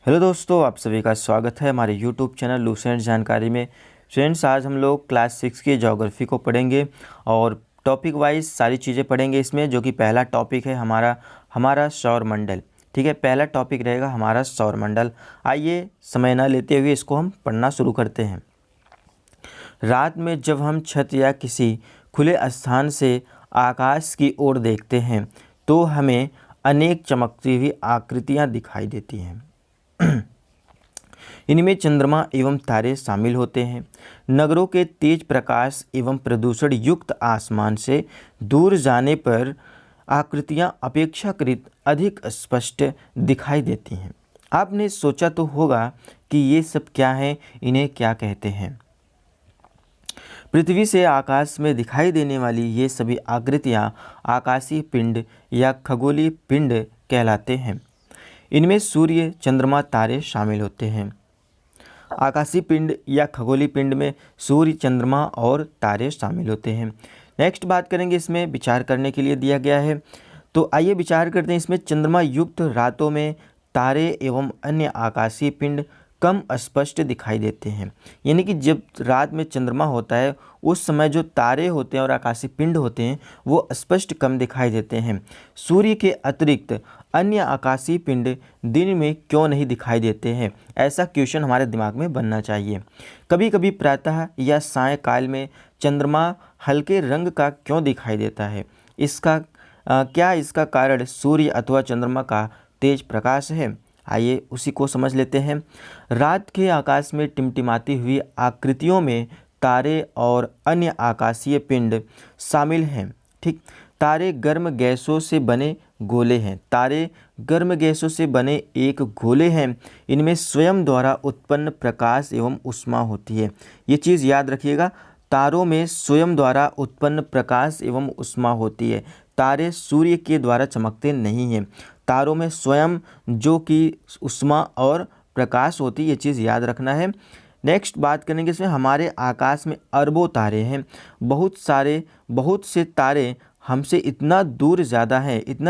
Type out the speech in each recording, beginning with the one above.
Hello दोस्तों, आप सभी का स्वागत है हमारे यूट्यूब चैनल लूसेंट जानकारी में। फ्रेंड्स, आज हम लोग क्लास 6 की ज्योग्राफी को पढ़ेंगे और टॉपिक वाइज सारी चीज़ें पढ़ेंगे इसमें। जो कि पहला टॉपिक है हमारा हमारा सौरमंडल। ठीक है, पहला टॉपिक रहेगा हमारा सौरमंडल। आइए समय न लेते हुए इसको हम पढ़ना शुरू करते हैं। रात में जब हम छत या किसी खुले स्थान से आकाश की ओर देखते हैं तो हमें अनेक चमकती हुई आकृतियाँ दिखाई देती हैं। इनमें चंद्रमा एवं तारे शामिल होते हैं। नगरों के तेज प्रकाश एवं प्रदूषण युक्त आसमान से दूर जाने पर आकृतियां अपेक्षाकृत अधिक स्पष्ट दिखाई देती हैं। आपने सोचा तो होगा कि ये सब क्या है, इन्हें क्या कहते हैं। पृथ्वी से आकाश में दिखाई देने वाली ये सभी आकृतियां आकाशीय पिंड या खगोलीय पिंड कहलाते हैं। इनमें सूर्य, चंद्रमा, तारे शामिल होते हैं। आकाशीय पिंड या खगोलीय पिंड में सूर्य, चंद्रमा और तारे शामिल होते हैं। नेक्स्ट बात करेंगे, इसमें विचार करने के लिए दिया गया है। तो आइए विचार करते हैं। इसमें चंद्रमा युक्त रातों में तारे एवं अन्य आकाशीय पिंड कम स्पष्ट दिखाई देते हैं। यानी कि जब रात में चंद्रमा होता है उस समय जो तारे होते हैं और आकाशीय पिंड होते हैं वो स्पष्ट कम दिखाई देते हैं। सूर्य के अतिरिक्त अन्य आकाशीय पिंड दिन में क्यों नहीं दिखाई देते हैं, ऐसा क्वेश्चन हमारे दिमाग में बनना चाहिए। कभी कभी प्रातः या सायंकाल में चंद्रमा हल्के रंग का क्यों दिखाई देता है, क्या इसका कारण सूर्य अथवा चंद्रमा का तेज प्रकाश है। आइए उसी को समझ लेते हैं। रात के आकाश में टिमटिमाती हुई आकृतियों में तारे और अन्य आकाशीय पिंड शामिल हैं। ठीक, तारे गर्म गैसों से बने गोले हैं। तारे गर्म गैसों से बने एक गोले हैं। इनमें स्वयं द्वारा उत्पन्न प्रकाश एवं ऊष्मा होती है। ये चीज़ याद रखिएगा, तारों में स्वयं द्वारा उत्पन्न प्रकाश एवं ऊष्मा होती है। तारे सूर्य के द्वारा चमकते नहीं हैं। तारों में स्वयं जो कि ऊष्मा और प्रकाश होती है, ये चीज़ याद रखना है। नेक्स्ट बात करेंगे, इसमें हमारे आकाश में अरबों तारे हैं। बहुत से तारे हमसे इतना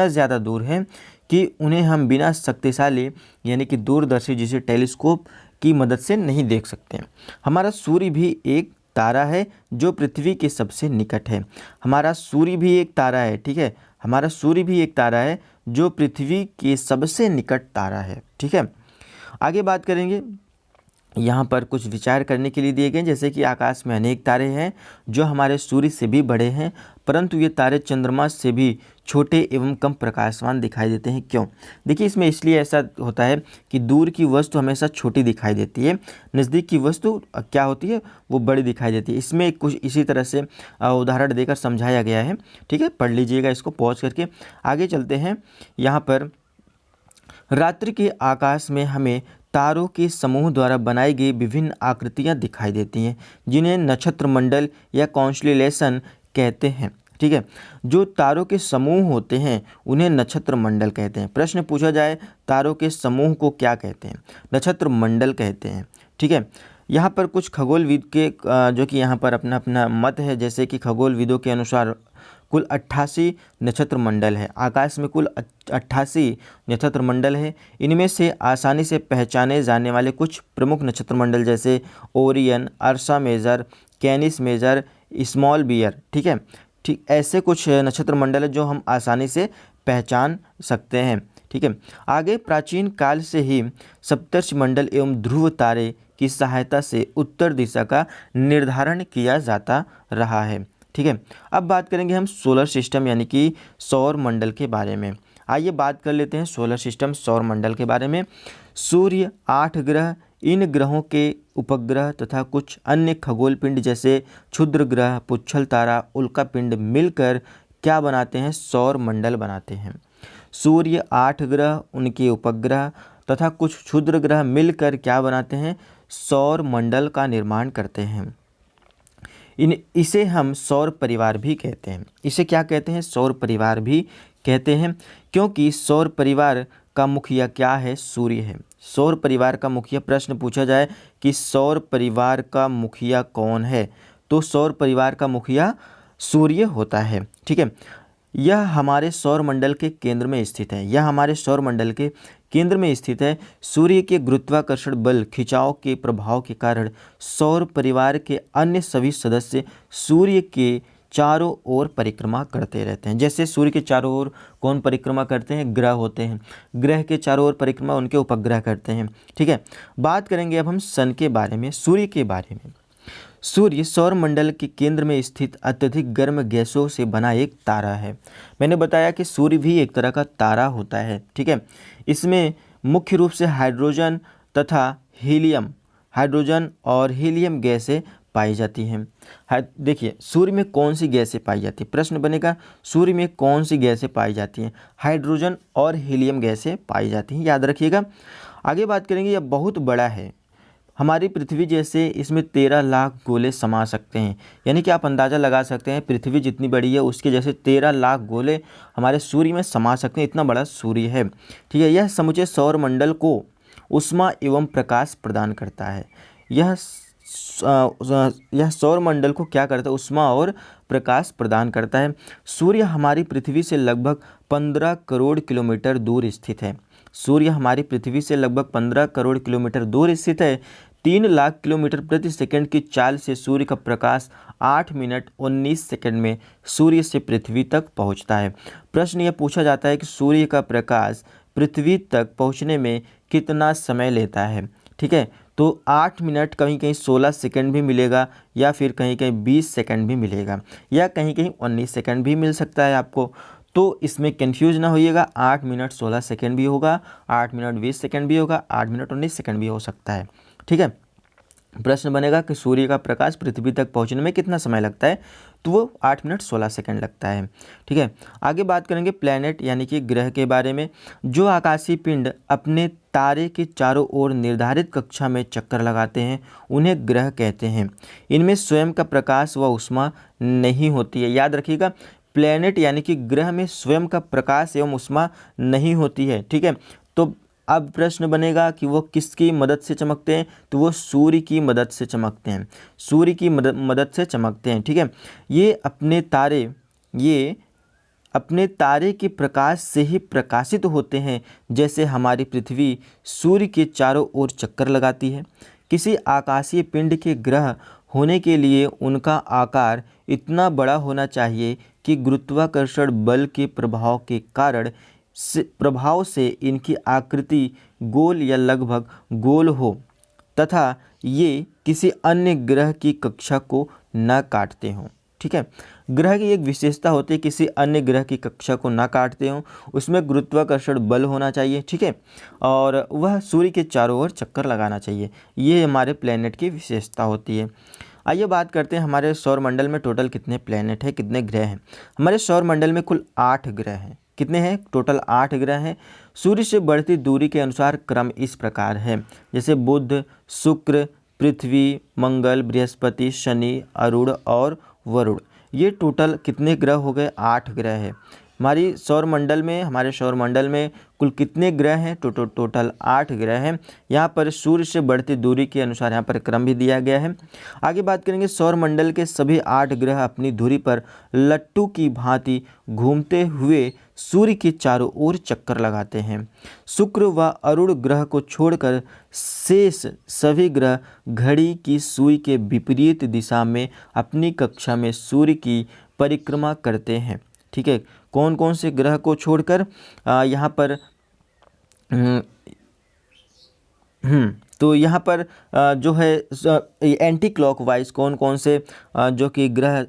ज़्यादा दूर हैं कि उन्हें हम बिना शक्तिशाली यानी कि दूरदर्शी जिसे टेलीस्कोप की मदद से नहीं देख सकते। हमारा सूर्य भी एक तारा है जो पृथ्वी के सबसे निकट है। हमारा सूर्य भी एक तारा है, ठीक है, हमारा सूर्य भी एक तारा है जो पृथ्वी के सबसे निकट तारा है। ठीक है, आगे बात करेंगे। यहाँ पर कुछ विचार करने के लिए दिए गए, जैसे कि आकाश में अनेक तारे हैं जो हमारे सूर्य से भी बड़े हैं, परंतु ये तारे चंद्रमा से भी छोटे एवं कम प्रकाशवान दिखाई देते हैं। क्यों? देखिए, इसमें इसलिए ऐसा होता है कि दूर की वस्तु हमेशा छोटी दिखाई देती है, नज़दीक की वस्तु क्या होती है, वो बड़ी दिखाई देती है। इसमें कुछ इसी तरह से उदाहरण देकर समझाया गया है। ठीक है, पढ़ लीजिएगा इसको पॉज करके। आगे चलते हैं। यहाँ पर रात्रि के आकाश में हमें तारों के समूह द्वारा बनाई गई विभिन्न आकृतियां दिखाई देती हैं, जिन्हें नक्षत्र मंडल या कॉन्स्टेलेशन कहते हैं। ठीक है, जो तारों के समूह होते हैं उन्हें नक्षत्र मंडल कहते हैं। प्रश्न पूछा जाए तारों के समूह को क्या कहते हैं, नक्षत्र मंडल कहते हैं। ठीक है, यहाँ पर कुछ खगोलविद के जो कि यहाँ पर अपना अपना मत है, जैसे कि खगोलविदों के अनुसार कुल 88 नक्षत्र मंडल है। आकाश में कुल 88 नक्षत्र मंडल है। इनमें से आसानी से पहचाने जाने वाले कुछ प्रमुख नक्षत्र मंडल जैसे Orion, Ursa Major, Canis Major, small bear. ठीक, ऐसे कुछ नक्षत्र मंडल है जो हम आसानी से पहचान सकते हैं। ठीक है, आगे प्राचीन काल से ही सप्तर्षि मंडल एवं ध्रुव तारे की सहायता से उत्तर दिशा का निर्धारण किया जाता रहा है। ठीक है, अब बात करेंगे हम सोलर सिस्टम यानी कि सौर मंडल के बारे में। आइए बात कर लेते हैं सोलर सिस्टम सौर मंडल के बारे में। सूर्य, 8 ग्रह, इन ग्रहों के उपग्रह तथा कुछ अन्य खगोल पिंड जैसे क्षुद्र ग्रह, पुच्छल तारा, उल्का पिंड मिलकर क्या बनाते हैं, सौर मंडल बनाते हैं। सूर्य, 8 ग्रह, उनके उपग्रह तथा कुछ क्षुद्र ग्रह मिलकर क्या बनाते हैं, सौर मंडल का निर्माण करते हैं। इसे हम सौर परिवार भी कहते हैं। इसे क्या कहते हैं, सौर परिवार भी कहते हैं, क्योंकि सौर परिवार का मुखिया क्या है, सूर्य है। सौर परिवार का मुखिया, प्रश्न पूछा जाए कि सौर परिवार का मुखिया कौन है, तो सौर परिवार का मुखिया सूर्य होता है। ठीक है, यह हमारे सौर मंडल के केंद्र में स्थित है। यह हमारे सौर मंडल के केंद्र में स्थित है। सूर्य के गुरुत्वाकर्षण बल खिंचाव के प्रभाव के कारण सौर परिवार के अन्य सभी सदस्य सूर्य के चारों ओर परिक्रमा करते रहते हैं। जैसे सूर्य के चारों ओर कौन परिक्रमा करते हैं? ग्रह होते हैं। ग्रह के चारों ओर परिक्रमा उनके उपग्रह करते हैं। ठीक है, बात करेंगे अब हम सन के बारे में, सूर्य के बारे में। सूर्य सौर मंडल के केंद्र में स्थित अत्यधिक गर्म गैसों से बना एक तारा है। मैंने बताया कि सूर्य भी एक तरह का तारा होता है। ठीक है, इसमें मुख्य रूप से हाइड्रोजन तथा हीलियम, हाइड्रोजन और हीलियम गैसें पाई जाती हैं। देखिए, सूर्य में कौन सी गैसें पाई जाती है? प्रश्न बनेगा, सूर्य में कौन सी गैसें पाई जाती हैं? हाइड्रोजन और हीलियम गैसें पाई जाती हैं, याद रखिएगा। आगे बात करेंगे, यह बहुत बड़ा है। हमारी पृथ्वी जैसे इसमें 13 लाख गोले समा सकते हैं। यानी कि आप अंदाज़ा लगा सकते हैं, पृथ्वी जितनी बड़ी है उसके जैसे 13 लाख गोले हमारे सूर्य में समा सकते हैं, इतना बड़ा सूर्य है। ठीक है, यह समूचे सौर मंडल को ऊष्मा एवं प्रकाश प्रदान करता है। यह सौर मंडल को क्या करता है? ऊष्मा और प्रकाश प्रदान करता है। सूर्य हमारी पृथ्वी से लगभग 15 करोड़ किलोमीटर दूर स्थित है। सूर्य हमारी पृथ्वी से लगभग 15 करोड़ किलोमीटर दूर स्थित है। 3 लाख किलोमीटर प्रति सेकंड की चाल से सूर्य का प्रकाश 8 मिनट 19 सेकंड में सूर्य से पृथ्वी तक पहुंचता है। प्रश्न यह पूछा जाता है कि सूर्य का प्रकाश पृथ्वी तक पहुंचने में कितना समय लेता है? ठीक है, तो 8 मिनट, कहीं कहीं 16 सेकंड भी मिलेगा, या फिर कहीं कहीं 20 सेकंड भी मिलेगा, या कहीं कहीं 19 सेकंड भी मिल सकता है आपको। तो इसमें कंफ्यूज ना होइएगा, 8 मिनट 16 सेकंड भी होगा, 8 मिनट 20 सेकंड भी होगा, 8 मिनट 19 सेकंड भी हो सकता है। ठीक है, प्रश्न बनेगा कि सूर्य का प्रकाश पृथ्वी तक पहुंचने में कितना समय लगता है? तो वो 8 मिनट 16 सेकंड लगता है। ठीक है, आगे बात करेंगे प्लैनेट यानी कि ग्रह के बारे में। जो आकाशीय पिंड अपने तारे के चारों ओर निर्धारित कक्षा में चक्कर लगाते हैं उन्हें ग्रह कहते हैं। इनमें स्वयं का प्रकाश व ऊष्मा नहीं होती है। याद रखिएगा, प्लैनेट यानी कि ग्रह में स्वयं का प्रकाश एवं ऊष्मा नहीं होती है। ठीक है, तो अब प्रश्न बनेगा कि वो किसकी मदद से चमकते हैं? तो वो सूर्य की मदद से चमकते हैं। सूर्य की मदद से चमकते हैं। ठीक है, ये अपने तारे के प्रकाश से ही प्रकाशित होते हैं। जैसे हमारी पृथ्वी सूर्य के चारों ओर चक्कर लगाती है। किसी आकाशीय पिंड के ग्रह होने के लिए उनका आकार इतना बड़ा होना चाहिए कि गुरुत्वाकर्षण बल के प्रभाव से इनकी आकृति गोल या लगभग गोल हो तथा ये किसी अन्य ग्रह की कक्षा को न काटते हों। ठीक है, ग्रह की एक विशेषता होती है, किसी अन्य ग्रह की कक्षा को ना काटते हों, उसमें गुरुत्वाकर्षण बल होना चाहिए। ठीक है, और वह सूर्य के चारों ओर चक्कर लगाना चाहिए। ये हमारे प्लैनेट की विशेषता होती है। आइए बात करते हैं हमारे सौरमंडल में टोटल कितने प्लैनेट हैं, कितने ग्रह हैं। हमारे सौरमंडल में कुल 8 ग्रह हैं। कितने हैं? टोटल 8 ग्रह हैं। सूर्य से बढ़ती दूरी के अनुसार क्रम इस प्रकार है, जैसे बुध, शुक्र, पृथ्वी, मंगल, बृहस्पति, शनि, अरुण और वरुण। ये टोटल कितने ग्रह हो गए? 8 ग्रह है। हमारे सौरमंडल में कुल कितने ग्रह हैं? टोटल 8 ग्रह हैं। यहाँ पर सूर्य से बढ़ती दूरी के अनुसार यहाँ पर क्रम भी दिया गया है। आगे बात करेंगे, सौरमंडल के सभी 8 ग्रह अपनी धुरी पर लट्टू की भांति घूमते हुए सूर्य के चारों ओर चक्कर लगाते हैं। शुक्र व अरुण ग्रह को छोड़कर शेष सभी ग्रह घड़ी की सुई के विपरीत दिशा में अपनी कक्षा में सूर्य की परिक्रमा करते हैं। ठीक है, कौन कौन से ग्रह को छोड़कर? यहाँ पर तो यहाँ पर जो है एंटी क्लॉकवाइज कौन कौन से जो कि ग्रह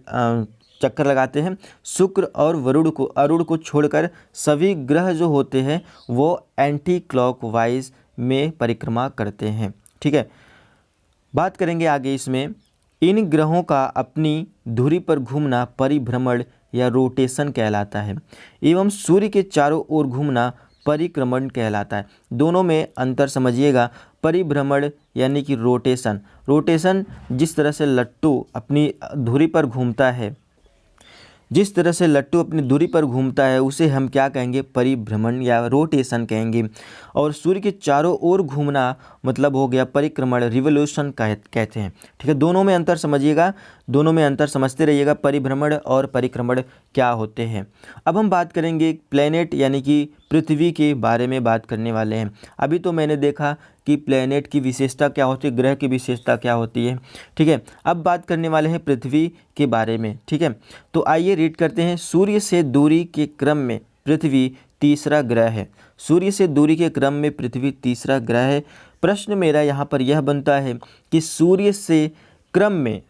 चक्कर लगाते हैं? शुक्र और अरुण को छोड़कर सभी ग्रह जो होते हैं वो एंटी क्लॉकवाइज में परिक्रमा करते हैं। ठीक है, बात करेंगे आगे इसमें, इन ग्रहों का अपनी धुरी पर घूमना परिभ्रमण या रोटेशन कहलाता है एवं सूर्य के चारों ओर घूमना परिक्रमण कहलाता है। दोनों में अंतर समझिएगा। परिभ्रमण यानी कि रोटेशन जिस तरह से लट्टू अपनी धुरी पर घूमता है, उसे हम क्या कहेंगे? परिभ्रमण या रोटेशन कहेंगे। और सूर्य के चारों ओर घूमना मतलब हो गया परिक्रमण, रिवोल्यूशन कहते हैं। ठीक है, दोनों में अंतर समझिएगा। दोनों में अंतर समझते रहिएगा, परिभ्रमण और परिक्रमण क्या होते हैं। अब हम बात करेंगे प्लैनेट यानी कि पृथ्वी के बारे में बात करने वाले हैं। अभी तो मैंने देखा कि प्लैनेट की विशेषता क्या होती है, ग्रह की विशेषता क्या होती है, ठीक है। अब बात करने वाले हैं पृथ्वी के बारे में, ठीक है। तो आइए रीड करते हैं। सूर्य से दूरी के क्रम में पृथ्वी तीसरा ग्रह है। सूर्य से दूरी के क्रम में पृथ्वी तीसरा ग्रह है। प्रश्न मेरा यहाँ पर यह बनता है कि सूर्य से क्रम में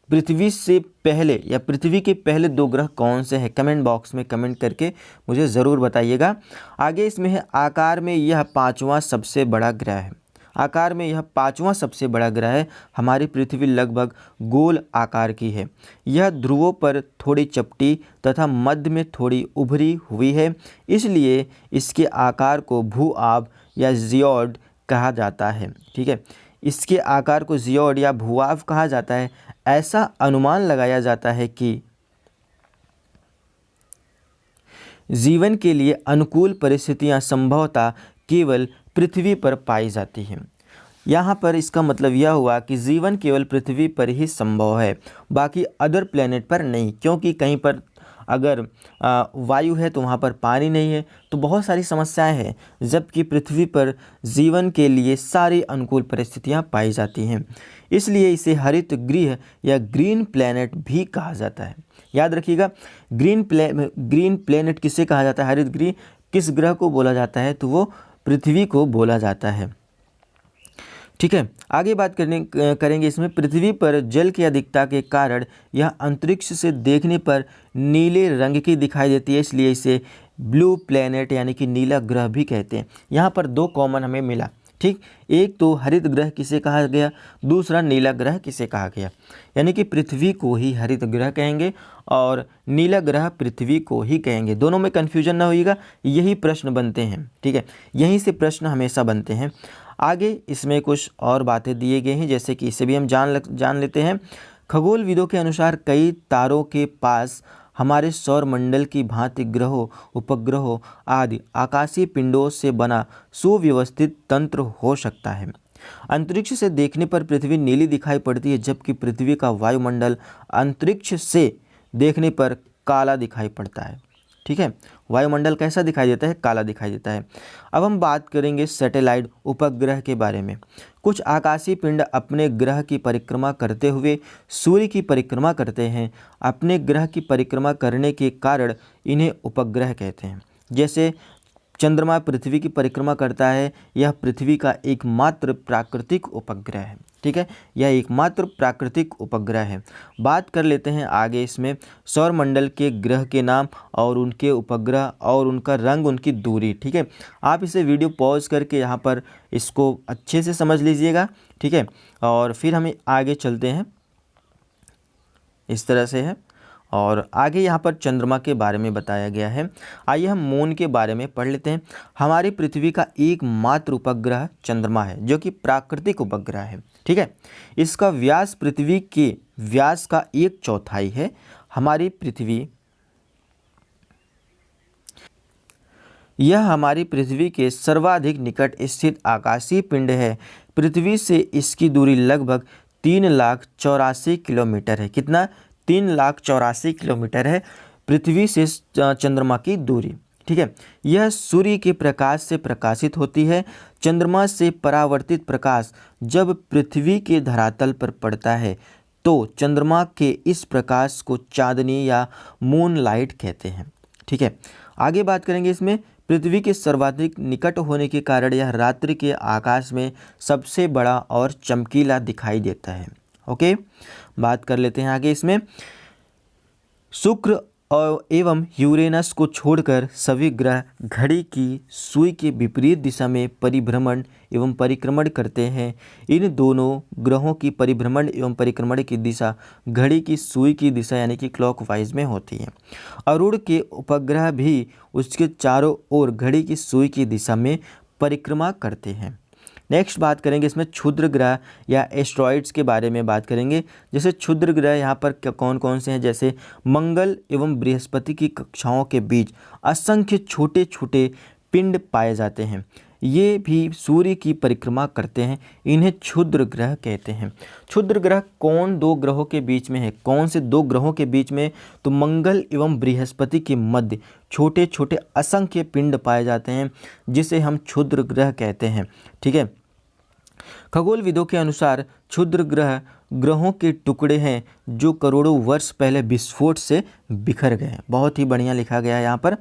पृथ्वी से पहले या पृथ्वी के पहले दो ग्रह कौन से हैं? कमेंट बॉक्स में कमेंट करके मुझे ज़रूर बताइएगा। आगे इसमें है आकार में यह पांचवा सबसे बड़ा ग्रह है। आकार में यह पांचवा सबसे बड़ा ग्रह है। हमारी पृथ्वी लगभग गोल आकार की है। यह ध्रुवों पर थोड़ी चपटी तथा मध्य में थोड़ी उभरी हुई है, इसलिए इसके आकार को भू-आब या जियोड कहा जाता है, ठीक है। इसके आकार को जियोड या भू-आब कहा जाता है। ऐसा अनुमान लगाया जाता है कि जीवन के लिए अनुकूल परिस्थितियां संभवतः केवल पृथ्वी पर पाई जाती हैं। यहाँ पर इसका मतलब यह हुआ कि जीवन केवल पृथ्वी पर ही संभव है, बाकी अदर प्लेनेट पर नहीं, क्योंकि कहीं पर अगर वायु है तो वहाँ पर पानी नहीं है, तो बहुत सारी समस्याएं हैं, जबकि पृथ्वी पर जीवन के लिए सारी अनुकूल परिस्थितियाँ पाई जाती हैं। इसलिए इसे हरित गृह या ग्रीन प्लेनेट भी कहा जाता है। याद रखिएगा, ग्रीन प्लेनेट किसे कहा जाता है? हरित गृह किस ग्रह को बोला जाता है? तो वो पृथ्वी को बोला जाता है, ठीक है। आगे बात करेंगे इसमें पृथ्वी पर जल की अधिकता के कारण यह अंतरिक्ष से देखने पर नीले रंग की दिखाई देती है, इसलिए इसे ब्लू प्लेनेट यानी कि नीला ग्रह भी कहते हैं। यहाँ पर दो कॉमन हमें मिला, ठीक। एक तो हरित ग्रह किसे कहा गया, दूसरा नीला ग्रह किसे कहा गया, यानी कि पृथ्वी को ही हरित ग्रह कहेंगे और नीला ग्रह पृथ्वी को ही कहेंगे। दोनों में कन्फ्यूजन ना होइएगा, यही प्रश्न बनते हैं, ठीक है। यहीं से प्रश्न हमेशा बनते हैं। आगे इसमें कुछ और बातें दिए गए हैं, जैसे कि इसे भी हम जान लेते हैं। खगोलविदों के अनुसार कई तारों के पास हमारे सौर मंडल की भांति ग्रहों, उपग्रहों आदि आकाशीय पिंडों से बना सुव्यवस्थित तंत्र हो सकता है। अंतरिक्ष से देखने पर पृथ्वी नीली दिखाई पड़ती है, जबकि पृथ्वी का वायुमंडल अंतरिक्ष से देखने पर काला दिखाई पड़ता है, ठीक है। वायुमंडल कैसा दिखाई देता है? काला दिखाई देता है। अब हम बात करेंगे सैटेलाइट उपग्रह के बारे में। कुछ आकाशीय पिंड अपने ग्रह की परिक्रमा करते हुए सूर्य की परिक्रमा करते हैं। अपने ग्रह की परिक्रमा करने के कारण इन्हें उपग्रह कहते हैं। जैसे चंद्रमा पृथ्वी की परिक्रमा करता है, यह पृथ्वी का एकमात्र प्राकृतिक उपग्रह है, ठीक है। यह एकमात्र प्राकृतिक उपग्रह है। बात कर लेते हैं आगे इसमें सौरमंडल के ग्रह के नाम और उनके उपग्रह और उनका रंग, उनकी दूरी, ठीक है। आप इसे वीडियो पॉज करके यहाँ पर इसको अच्छे से समझ लीजिएगा, ठीक है। और फिर हम आगे चलते हैं, इस तरह से है। और आगे यहाँ पर चंद्रमा के बारे में बताया गया है। आइए हम मून के बारे में पढ़ लेते हैं। हमारी पृथ्वी का एकमात्र उपग्रह चंद्रमा है, जो कि प्राकृतिक उपग्रह है, ठीक है। इसका व्यास पृथ्वी के व्यास का 1/4 है। हमारी पृथ्वी यह हमारी पृथ्वी के सर्वाधिक निकट स्थित आकाशीय पिंड है। पृथ्वी से इसकी दूरी लगभग 3,84,000 किलोमीटर है। कितना? 3,84,000 किलोमीटर है पृथ्वी से चंद्रमा की दूरी, ठीक है। यह सूर्य के प्रकाश से प्रकाशित होती है। चंद्रमा से परावर्तित प्रकाश जब पृथ्वी के धरातल पर पड़ता है तो चंद्रमा के इस प्रकाश को चांदनी या मून लाइट कहते हैं, ठीक है। आगे बात करेंगे इसमें पृथ्वी के सर्वाधिक निकट होने के कारण यह रात्रि के आकाश में सबसे बड़ा और चमकीला दिखाई देता है। ओके, बात कर लेते हैं आगे इसमें। शुक्र और एवं यूरेनस को छोड़कर सभी ग्रह घड़ी की सुई के विपरीत दिशा में परिभ्रमण एवं परिक्रमण करते हैं। इन दोनों ग्रहों की परिभ्रमण एवं परिक्रमण की दिशा घड़ी की सुई की दिशा यानी कि क्लॉकवाइज में होती है। अरुण के उपग्रह भी उसके चारों ओर घड़ी की सुई की दिशा में परिक्रमा करते हैं। नेक्स्ट बात करेंगे इसमें क्षुद्र ग्रह या एस्ट्रॉइड्स के बारे में बात करेंगे। जैसे क्षुद्र ग्रह यहाँ पर कौन कौन से हैं? जैसे मंगल एवं बृहस्पति की कक्षाओं के बीच असंख्य छोटे छोटे पिंड पाए जाते हैं। ये भी सूर्य की परिक्रमा करते हैं। इन्हें क्षुद्र ग्रह कहते हैं। क्षुद्र ग्रह कौन दो ग्रहों के बीच में है? कौन से दो ग्रहों के बीच में? तो मंगल एवं बृहस्पति के मध्य छोटे छोटे असंख्य पिंड पाए जाते हैं, जिसे हम क्षुद्र ग्रह कहते हैं। ठीक है। खगोलविदों के अनुसार क्षुद्र ग्रह ग्रहों के टुकड़े हैं जो करोड़ों वर्ष पहले विस्फोट से बिखर गए हैं। बहुत ही बढ़िया लिखा गया है यहाँ पर।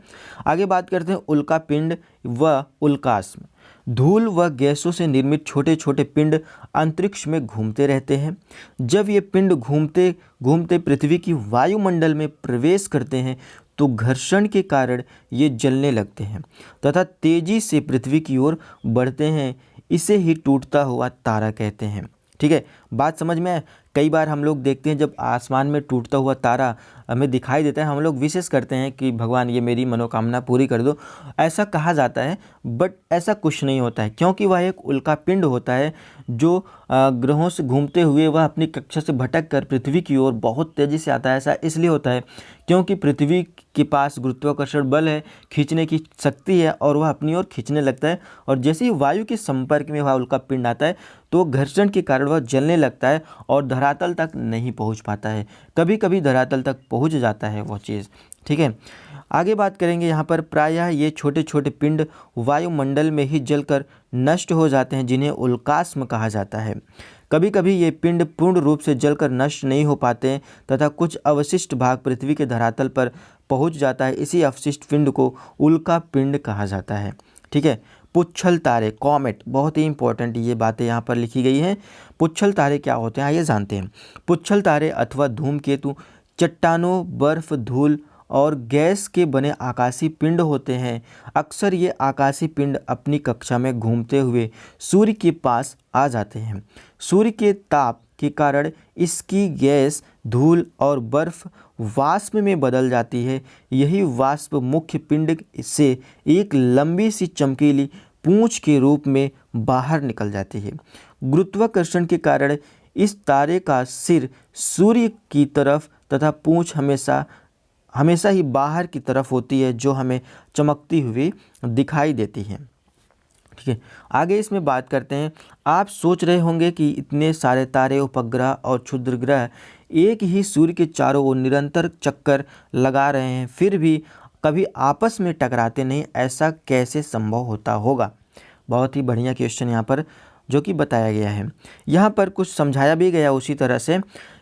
आगे बात करते हैं उल्का पिंड व उल्कास्म। धूल व गैसों से निर्मित छोटे छोटे पिंड अंतरिक्ष में घूमते रहते हैं। जब ये पिंड घूमते घूमते पृथ्वी की वायुमंडल में प्रवेश करते हैं तो घर्षण के कारण ये जलने लगते हैं तथा तेजी से पृथ्वी की ओर बढ़ते हैं। इसे ही टूटता हुआ तारा कहते हैं। ठीक है, बात समझ में आए? कई बार हम लोग देखते हैं जब आसमान में टूटता हुआ तारा हमें दिखाई देता है, हम लोग विशेष करते हैं कि भगवान ये मेरी मनोकामना पूरी कर दो, ऐसा कहा जाता है। बट ऐसा कुछ नहीं होता है, क्योंकि वह एक उल्का पिंड होता है जो ग्रहों से घूमते हुए वह अपनी कक्षा से भटक कर पृथ्वी की ओर बहुत तेज़ी से आता है। ऐसा इसलिए होता है क्योंकि पृथ्वी के पास गुरुत्वाकर्षण बल है, खींचने की शक्ति है, और वह अपनी ओर खींचने लगता है। और जैसे ही वायु के संपर्क में वह उल्का पिंड आता है तो घर्षण के कारण वह जलने लगता है और धरातल तक नहीं पहुंच पाता है। कभी कभी धरातल तक पहुंच जाता है वो चीज़। ठीक है, आगे बात करेंगे। यहाँ पर प्रायः ये छोटे छोटे पिंड वायुमंडल में ही जलकर नष्ट हो जाते हैं, जिन्हें उल्कास्म कहा जाता है। कभी कभी ये पिंड पूर्ण रूप से जलकर नष्ट नहीं हो पाते तथा कुछ अवशिष्ट भाग पृथ्वी के धरातल पर पहुंच जाता है। इसी अवशिष्ट पिंड को उल्का पिंड कहा जाता है। ठीक है, पुच्छल तारे, कॉमेट, बहुत ही इंपॉर्टेंट ये बातें यहाँ पर लिखी गई हैं। पुच्छल तारे क्या होते हैं आइए जानते हैं। पुच्छल तारे अथवा धूमकेतु चट्टानों, बर्फ, धूल और गैस के बने आकाशीय पिंड होते हैं। अक्सर ये आकाशीय पिंड अपनी कक्षा में घूमते हुए सूर्य के पास आ जाते हैं। सूर्य के ताप के कारण इसकी गैस, धूल और बर्फ वाष्प में बदल जाती है। यही वाष्प मुख्य पिंड से एक लंबी सी चमकीली पूंछ के रूप में बाहर निकल जाती है। गुरुत्वाकर्षण के कारण इस तारे का सिर सूर्य की तरफ तथा पूंछ हमेशा ही बाहर की तरफ होती है, जो हमें चमकती हुई दिखाई देती है। ठीक है, आगे इसमें बात करते हैं। आप सोच रहे होंगे कि इतने सारे तारे, उपग्रह और क्षुद्र ग्रह एक ही सूर्य के चारों ओर निरंतर चक्कर लगा रहे हैं, फिर भी कभी आपस में टकराते नहीं, ऐसा कैसे संभव होता होगा? बहुत ही बढ़िया क्वेश्चन यहाँ पर जो कि बताया गया है। यहाँ पर कुछ समझाया भी गया उसी तरह से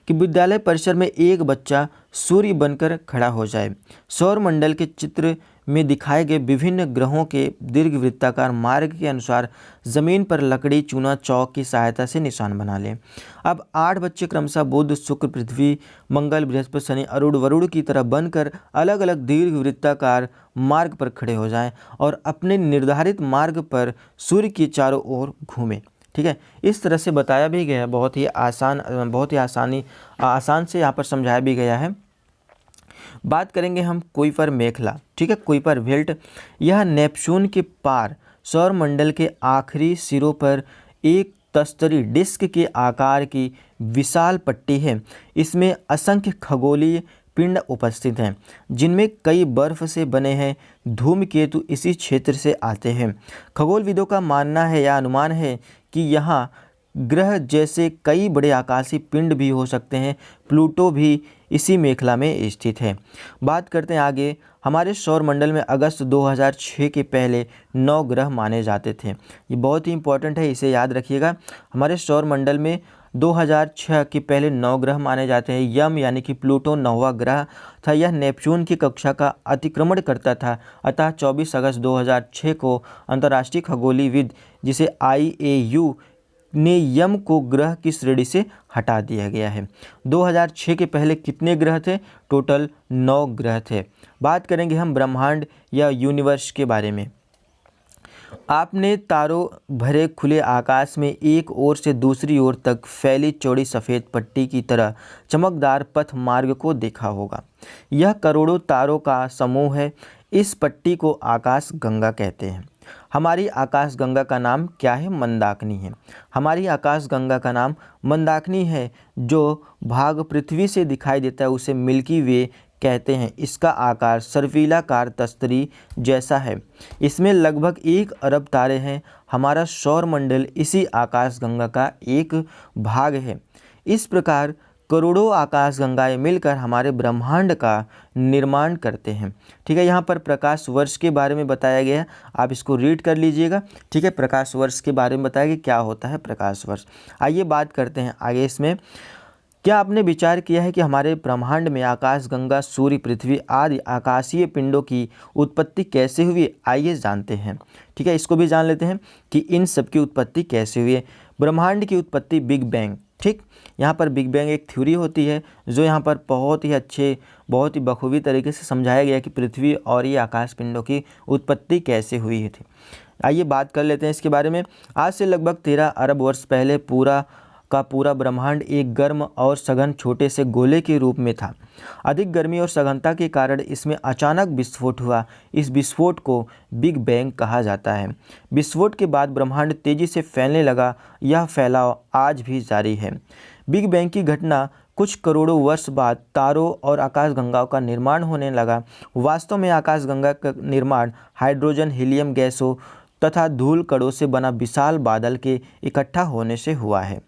कि विद्यालय परिसर में एक बच्चा सूर्य बनकर खड़ा हो जाए, सौरमंडल के चित्र में दिखाए गए विभिन्न ग्रहों के दीर्घवृत्ताकार मार्ग के अनुसार जमीन पर लकड़ी, चूना, चौक की सहायता से निशान बना लें। अब 8 बच्चे क्रमशः बुध, शुक्र, पृथ्वी, मंगल, बृहस्पति, शनि, अरुण, वरुण की तरह बनकर अलग अलग दीर्घवृत्ताकार मार्ग पर खड़े हो जाएं और अपने निर्धारित मार्ग पर सूर्य के चारों ओर घूमें। ठीक है, इस तरह से बताया भी गया है। बहुत ही आसान से यहाँ पर समझाया भी गया है। बात करेंगे हम कुइपर मेखला। ठीक है, कुइपर बेल्ट यह नेपच्यून के पार सौरमंडल के आखिरी सिरों पर एक तस्तरी डिस्क के आकार की विशाल पट्टी है। इसमें असंख्य खगोलीय पिंड उपस्थित हैं, जिनमें कई बर्फ से बने हैं। धूमकेतु इसी क्षेत्र से आते हैं। खगोलविदों का मानना है या अनुमान है कि यहाँ ग्रह जैसे कई बड़े आकाशीय पिंड भी हो सकते हैं। प्लूटो भी इसी मेखला में स्थित है। बात करते हैं आगे। हमारे सौरमंडल में अगस्त 2006 के पहले 9 ग्रह माने जाते थे। ये बहुत ही इंपॉर्टेंट है, इसे याद रखिएगा। हमारे सौरमंडल में 2006 के पहले 9 ग्रह माने जाते हैं। यम यानी कि प्लूटो 9वां ग्रह था। यह नेपच्यून की कक्षा का अतिक्रमण करता था। अतः 24 अगस्त 2006 को अंतर्राष्ट्रीय खगोलीयविद जिसे IAU ने यम को ग्रह की श्रेणी से हटा दिया गया है। 2006 के पहले कितने ग्रह थे? टोटल 9 ग्रह थे। बात करेंगे हम ब्रह्मांड या यूनिवर्स के बारे में। आपने तारों भरे खुले आकाश में एक ओर से दूसरी ओर तक फैली चौड़ी सफ़ेद पट्टी की तरह चमकदार पथ मार्ग को देखा होगा। यह करोड़ों तारों का समूह है। इस पट्टी को आकाश गंगा कहते हैं। हमारी आकाश गंगा का नाम क्या है? मंदाकिनी है। हमारी आकाश गंगा का नाम मंदाकिनी है। जो भाग पृथ्वी से दिखाई देता है उसे मिल्की वे कहते हैं। इसका आकार सर्पिलाकार तस्तरी जैसा है। इसमें लगभग 1 अरब तारे हैं। हमारा सौरमंडल इसी आकाशगंगा का एक भाग है। इस प्रकार करोड़ों आकाशगंगाएं मिलकर हमारे ब्रह्मांड का निर्माण करते हैं। ठीक है, यहाँ पर प्रकाश वर्ष के बारे में बताया गया है, आप इसको रीड कर लीजिएगा। ठीक है, प्रकाश वर्ष के बारे में बताया गया क्या होता है प्रकाश वर्ष। आइए बात करते हैं आगे इसमें। क्या आपने विचार किया है कि हमारे ब्रह्मांड में आकाशगंगा, सूर्य, पृथ्वी आदि आकाशीय पिंडों की उत्पत्ति कैसे हुई? आइए जानते हैं। ठीक है, इसको भी जान लेते हैं कि इन सब की उत्पत्ति कैसे हुई है। ब्रह्मांड की उत्पत्ति बिग बैंग। ठीक, यहाँ पर बिग बैंग एक थ्योरी होती है जो यहाँ पर बहुत ही अच्छे, बहुत ही बखूबी तरीके से समझाया गया कि पृथ्वी और ये आकाश पिंडों की उत्पत्ति कैसे हुई थी। आइए बात कर लेते हैं इसके बारे में। आज से लगभग 13 अरब वर्ष पहले पूरा का पूरा ब्रह्मांड एक गर्म और सघन छोटे से गोले के रूप में था। अधिक गर्मी और सघनता के कारण इसमें अचानक विस्फोट हुआ। इस विस्फोट को बिग बैंग कहा जाता है। विस्फोट के बाद ब्रह्मांड तेजी से फैलने लगा। यह फैलाव आज भी जारी है। बिग बैंग की घटना कुछ करोड़ों वर्ष बाद तारों और आकाशगंगाओं का निर्माण होने लगा। वास्तव में आकाशगंगा का निर्माण हाइड्रोजन, हीलियम गैसों तथा धूल कणों से बना विशाल बादल के इकट्ठा होने से हुआ है।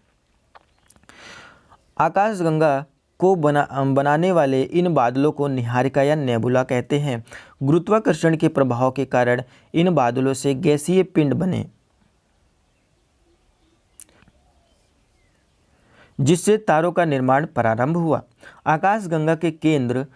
आकाशगंगा को बनाने वाले इन बादलों को निहारिका या नेबुला कहते हैं। गुरुत्वाकर्षण के प्रभाव के कारण इन बादलों से गैसीय पिंड बने, जिससे तारों का निर्माण प्रारंभ हुआ। आकाशगंगा के केंद्र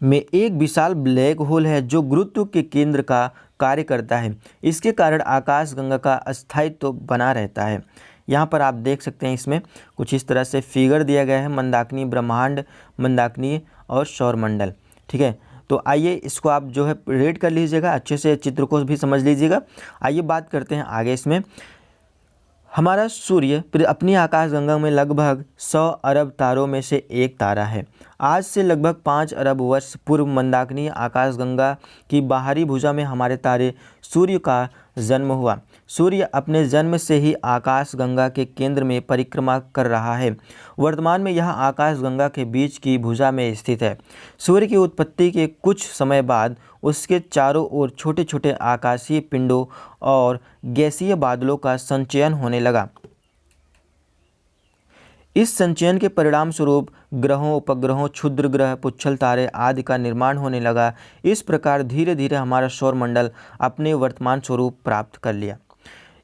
में एक विशाल ब्लैक होल है जो गुरुत्व के केंद्र का कार्य करता है। इसके कारण आकाशगंगा का अस्थायित्व बना रहता है। यहाँ पर आप देख सकते हैं, इसमें कुछ इस तरह से फिगर दिया गया है, मंदाकिनी ब्रह्मांड, मंदाकिनी और सौरमंडल। ठीक है, तो आइए इसको आप जो है रीड कर लीजिएगा, अच्छे से चित्र को भी समझ लीजिएगा। आइए बात करते हैं आगे इसमें। हमारा सूर्य अपनी आकाशगंगा में लगभग 100 अरब तारों में से एक तारा है। आज से लगभग 5 अरब वर्ष पूर्व मंदाकिनी आकाशगंगा की बाहरी भुजा में हमारे तारे सूर्य का जन्म हुआ। सूर्य अपने जन्म से ही आकाशगंगा के केंद्र में परिक्रमा कर रहा है। वर्तमान में यह आकाशगंगा के बीच की भुजा में स्थित है। सूर्य की उत्पत्ति के कुछ समय बाद उसके चारों ओर छोटे छोटे आकाशीय पिंडों और गैसीय बादलों का संचयन होने लगा। इस संचयन के परिणाम स्वरूप ग्रहों, उपग्रहों, क्षुद्र ग्रह, पुच्छल तारे आदि का निर्माण होने लगा। इस प्रकार धीरे धीरे हमारा सौरमंडल अपने वर्तमान स्वरूप प्राप्त कर लिया।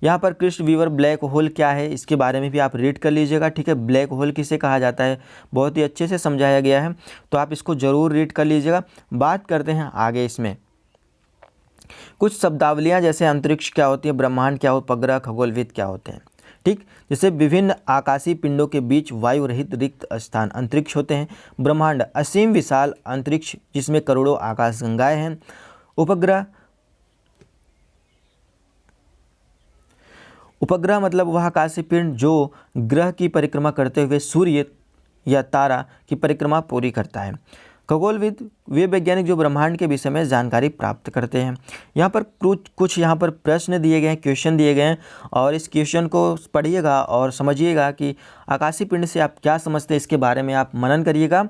यहाँ पर कृष्ण वीवर ब्लैक होल क्या है इसके बारे में भी आप रीड कर लीजिएगा। ठीक है, ब्लैक होल किसे कहा जाता है बहुत ही अच्छे से समझाया गया है, तो आप इसको ज़रूर रीड कर लीजिएगा। बात करते हैं आगे इसमें कुछ शब्दावलियाँ, जैसे अंतरिक्ष क्या होती है, ब्रह्मांड क्या हो, उपग्रह, खगोलविद क्या होते हैं। ठीक, जैसे विभिन्न आकाशीय पिंडों के बीच वायु रहित रिक्त स्थान अंतरिक्ष होते हैं। ब्रह्मांड असीम विशाल अंतरिक्ष जिसमें करोड़ों आकाशगंगाएं हैं। उपग्रह मतलब वह आकाशीय पिंड जो ग्रह की परिक्रमा करते हुए सूर्य या तारा की परिक्रमा पूरी करता है। खगोलविद वे वैज्ञानिक जो ब्रह्मांड के विषय में जानकारी प्राप्त करते हैं। यहाँ पर कुछ यहाँ पर प्रश्न दिए गए हैं, क्वेश्चन दिए गए हैं, और इस क्वेश्चन को पढ़िएगा और समझिएगा कि आकाशीय पिंड से आप क्या समझते हैं, इसके बारे में आप मनन करिएगा।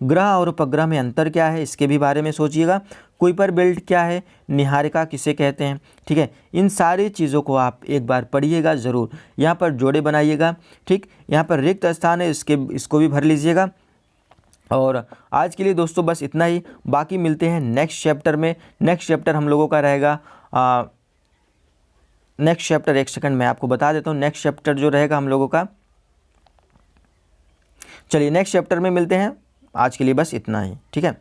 ग्रह और उपग्रह में अंतर क्या है इसके भी बारे में सोचिएगा। कुइपर बेल्ट क्या है, निहारिका किसे कहते हैं। ठीक है, इन सारी चीज़ों को आप एक बार पढ़िएगा ज़रूर। यहाँ पर जोड़े बनाइएगा। ठीक, यहाँ पर रिक्त स्थान है, इसको भी भर लीजिएगा। और आज के लिए दोस्तों बस इतना ही, बाकी मिलते हैं नेक्स्ट चैप्टर में। नेक्स्ट चैप्टर हम लोगों का रहेगा नेक्स्ट चैप्टर, एक सेकंड मैं आपको बता देता हूँ नेक्स्ट चैप्टर जो रहेगा हम लोगों का। चलिए नेक्स्ट चैप्टर में मिलते हैं, आज के लिए बस इतना ही। ठीक है।